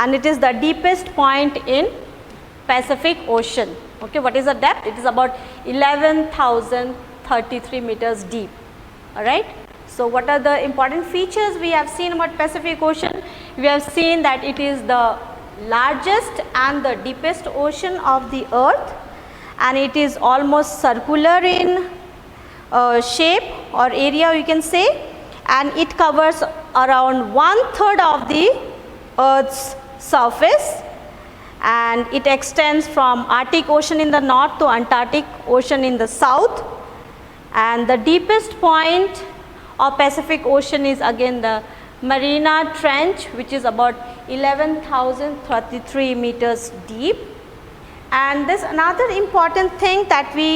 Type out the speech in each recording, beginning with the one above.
and it is the deepest point in Pacific Ocean. Okay, what is the depth? It is about 11,033 meters deep. All right. So what are the important features we have seen about Pacific Ocean? We have seen that it is the largest and the deepest ocean of the earth, and it is almost circular in shape or area, you can say, and it covers around 1/3 of the earth's surface, and it extends from Arctic Ocean in the north to Antarctic Ocean in the south, and the deepest point of Pacific Ocean is again the Mariana Trench, which is about 11,033 meters deep. And this another important thing that we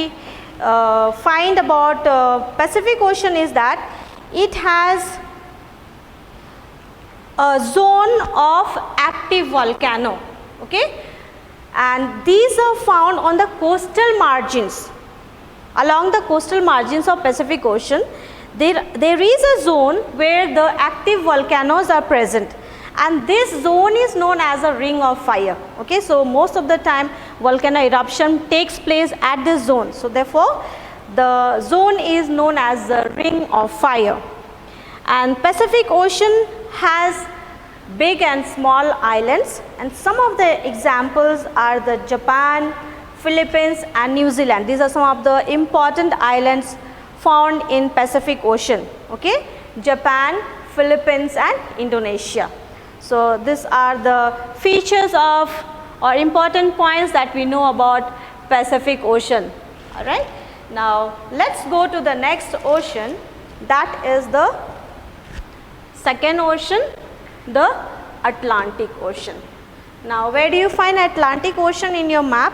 find about Pacific Ocean is that it has a zone of active volcano, okay, and these are found on the coastal margins. Along the coastal margins of Pacific Ocean, there is a zone where the active volcanoes are present, and this zone is known as a ring of fire. Okay, so most of the time volcano eruption takes place at this zone, so therefore the zone is known as the ring of fire. And Pacific Ocean has big and small islands, and some of the examples are the Japan, Philippines and New Zealand. These are some of the important islands found in Pacific Ocean. Okay, Japan, Philippines and Indonesia. So these are the features of or important points that we know about Pacific Ocean. All right. Now let's go to the next ocean, that is the second ocean, the Atlantic Ocean. Now where do you find Atlantic Ocean in your map?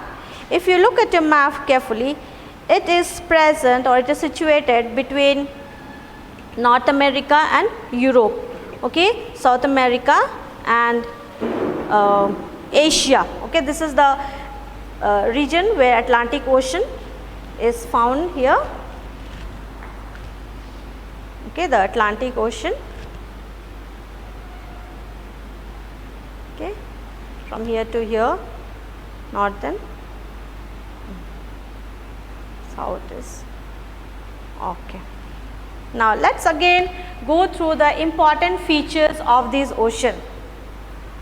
If you look at your map carefully, it is present or it is situated between North America and Europe, okay, South America and Asia. Okay, this is the region where Atlantic Ocean is found here. Okay, the Atlantic Ocean. Okay, from here to here, northern, south is okay. Now let's again go through the important features of this ocean.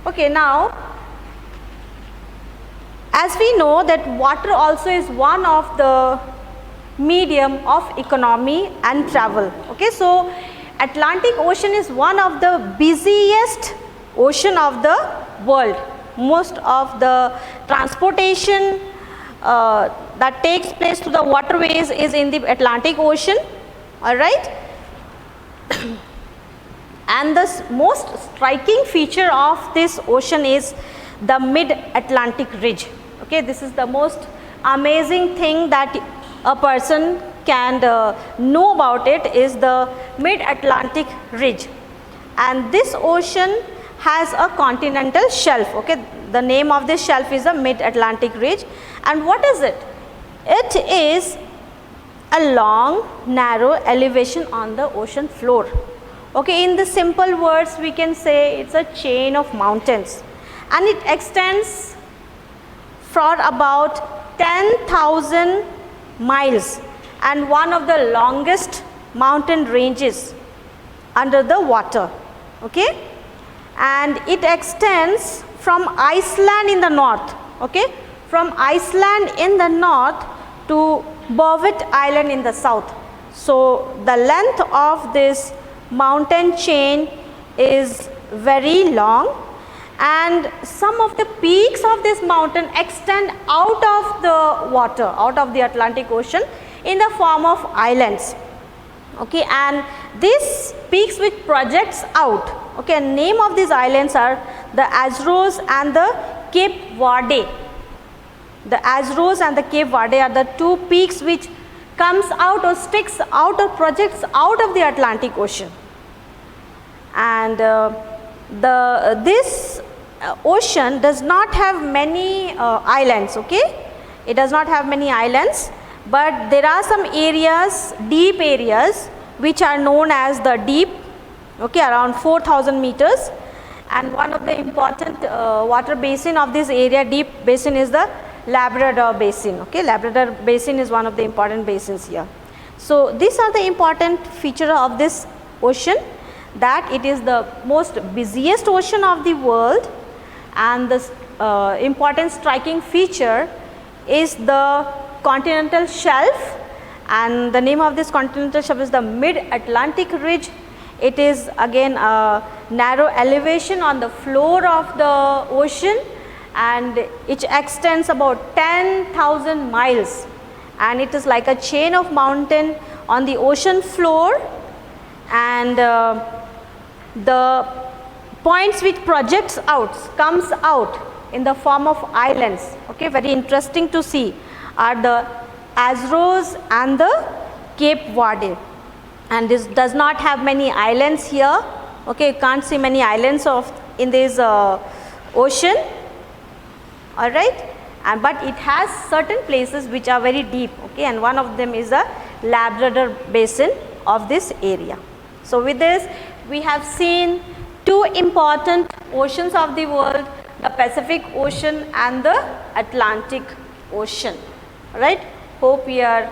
Okay, now as we know that water also is one of the medium of economy and travel. Okay, so Atlantic Ocean is one of the busiest ocean of the world. Most of the transportation that takes place to the waterways is in the Atlantic Ocean. All right. And the most striking feature of this ocean is the mid-Atlantic ridge. Okay, this is the most amazing thing that a person can know about it, is the mid-Atlantic ridge. And this ocean has a continental shelf. Okay, the name of this shelf is the mid-Atlantic ridge. And what is it? It is a long narrow elevation on the ocean floor. Okay, in the simple words we can say it's a chain of mountains, and it extends for about 10,000 miles and one of the longest mountain ranges under the water. Okay, and it extends from Iceland in the north, okay, from Iceland in the north to Bouvet Island in the south. So the length of this mountain chain is very long, and some of the peaks of this mountain extend out of the water, out of the Atlantic Ocean in the form of islands. Okay, and these peaks which projects out, okay, name of these islands are the Azores and the Cape Verde. The Azores and the Cape Verde are the two peaks which comes out or sticks out or projects out of the Atlantic Ocean. And this ocean does not have many islands. Okay, it does not have many islands, but there are some areas, deep areas, which are known as the deep, okay, around 4,000 meters, and one of the important water basin of this area, deep basin, is the Labrador Basin. Okay, Labrador Basin is one of the important basins here. So these are the important feature of this ocean, that it is the most busiest ocean of the world, and the important striking feature is the continental shelf, and the name of this continental shelf is the Mid-Atlantic Ridge. It is again a narrow elevation on the floor of the ocean, and it extends about 10,000 miles, and it is like a chain of mountain on the ocean floor, and the points which projects out, comes out in the form of islands. Okay, very interesting to see are the Azores and the Cape Verde, and this does not have many islands here. Okay, you can't see many islands in this ocean, all right, but it has certain places which are very deep. Okay, and one of them is the Labrador Basin of this area. So with this we have seen two important oceans of the world, the Pacific Ocean and the Atlantic Ocean. Right? Hope we are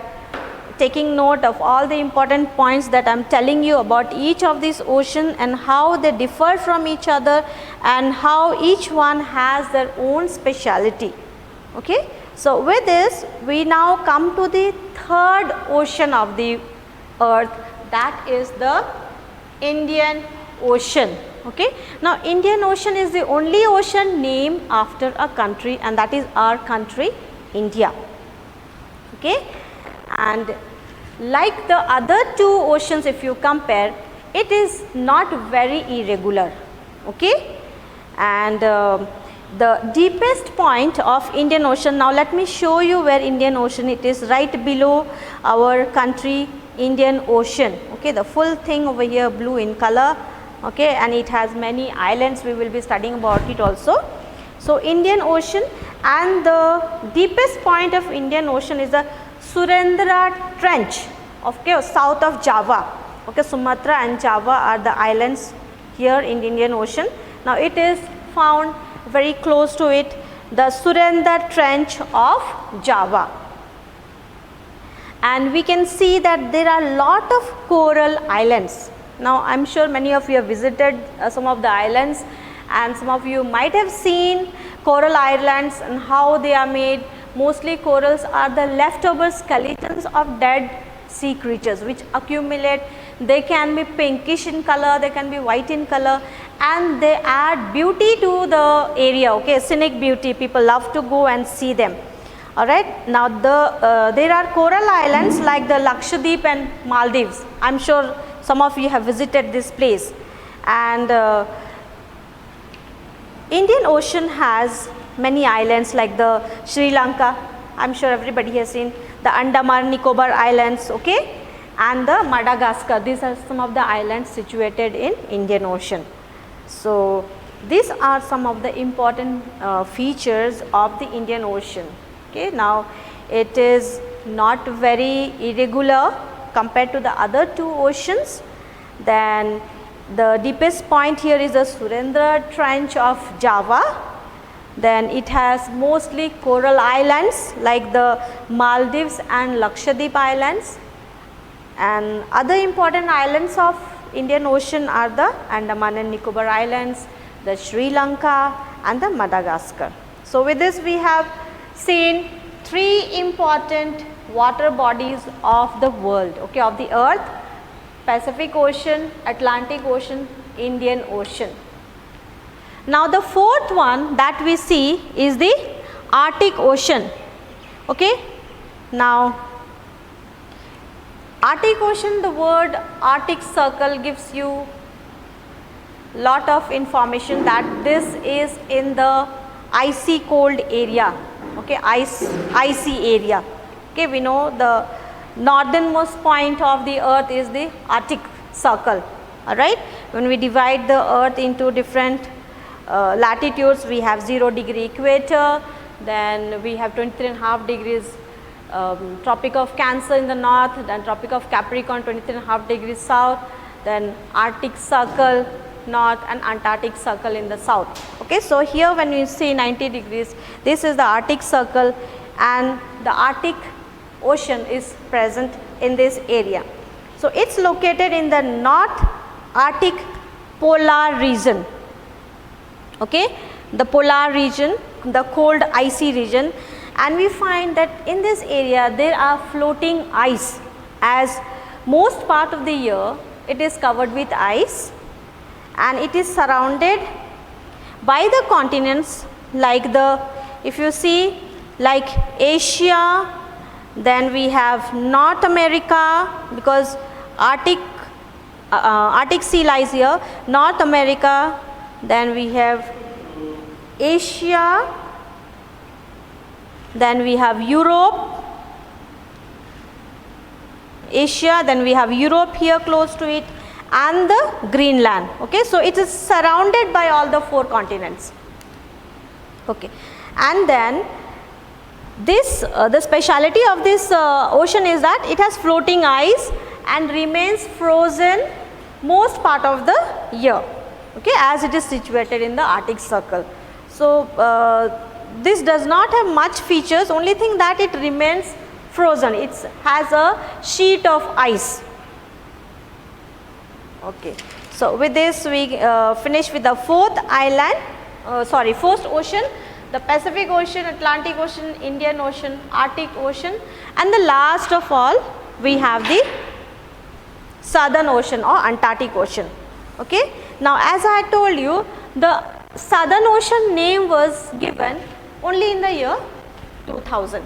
taking note of all the important points that I am telling you about each of these oceans and how they differ from each other and how each one has their own speciality. Okay? So with this we now come to the third ocean of the earth, that is the Indian Ocean. Okay. Now Indian Ocean is the only ocean named after a country, and that is our country, India. Okay. And like the other two oceans, if you compare, it is not very irregular. Okay. And the deepest point of Indian Ocean, now let me show you where Indian Ocean, it is right below our country, Indian Ocean. Okay, the full thing over here blue in color. Okay, and it has many islands, we will be studying about it also. So Indian Ocean, and the deepest point of Indian Ocean is the Surendra Trench, okay, south of Java. Okay, Sumatra and Java are the islands here in Indian Ocean. Now it is found very close to it, the Surendra Trench of Java. And we can see that there are lot of coral islands. Now I am sure many of you have visited some of the islands, and some of you might have seen coral islands and how they are made. Mostly corals are the leftover skeletons of dead sea creatures which accumulate. They can be pinkish in color, they can be white in color, and they add beauty to the area. Okay, scenic beauty, people love to go and see them. Alright, now there are coral islands like the Lakshadweep and Maldives. I am sure some of you have visited this place, and Indian Ocean has many islands like the Sri Lanka, I am sure everybody has seen, the Andaman Nicobar Islands, okay, and the Madagascar. These are some of the islands situated in Indian Ocean. So these are some of the important features of the Indian Ocean. Okay, now it is not very irregular compared to the other two oceans. Then the deepest point here is the Surendra Trench of Java. Then it has mostly coral islands like the Maldives and Lakshadweep Islands, and other important islands of Indian Ocean are the Andaman and Nicobar Islands, the Sri Lanka and the Madagascar. So with this we have seen three important water bodies of the world, okay, of the earth: Pacific Ocean, Atlantic Ocean, Indian Ocean. Now the fourth one that we see is the Arctic Ocean. Okay, now Arctic Ocean, the word Arctic Circle gives you lot of information that this is in the icy cold area. Okay, icy area. Okay, we know the northernmost point of the earth is the Arctic Circle. Alright, when we divide the earth into different latitudes, we have 0 degree equator, then we have 23.5 degrees Tropic of Cancer in the north, then Tropic of Capricorn 23.5 degrees south, then Arctic Circle, north and Antarctic Circle in the south. Okay, so here when you see 90 degrees, this is the Arctic Circle and the Arctic Ocean is present in this area. So it's located in the North Arctic polar region. Okay, the polar region, the cold icy region, and we find that in this area there are floating ice, as most part of the year it is covered with ice and it is surrounded by the continents like the, if you see, like Asia, then we have North America, because Arctic sea lies here, North America, then we have Asia, then we have Europe, Asia, then we have Europe here close to it, and the Greenland. Okay, so it is surrounded by all the 4 continents. Okay, and then this the speciality of this ocean is that it has floating ice and remains frozen most part of the year. Okay, as it is situated in the Arctic Circle. So this does not have much features, only thing that it remains frozen, it has a sheet of ice. Okay, so with this we finish with the 4th ocean, the Pacific Ocean, Atlantic Ocean, Indian Ocean, Arctic Ocean, and the last of all we have the Southern Ocean or Antarctic Ocean. Okay, now as I told you, the Southern Ocean name was given only in the year 2000.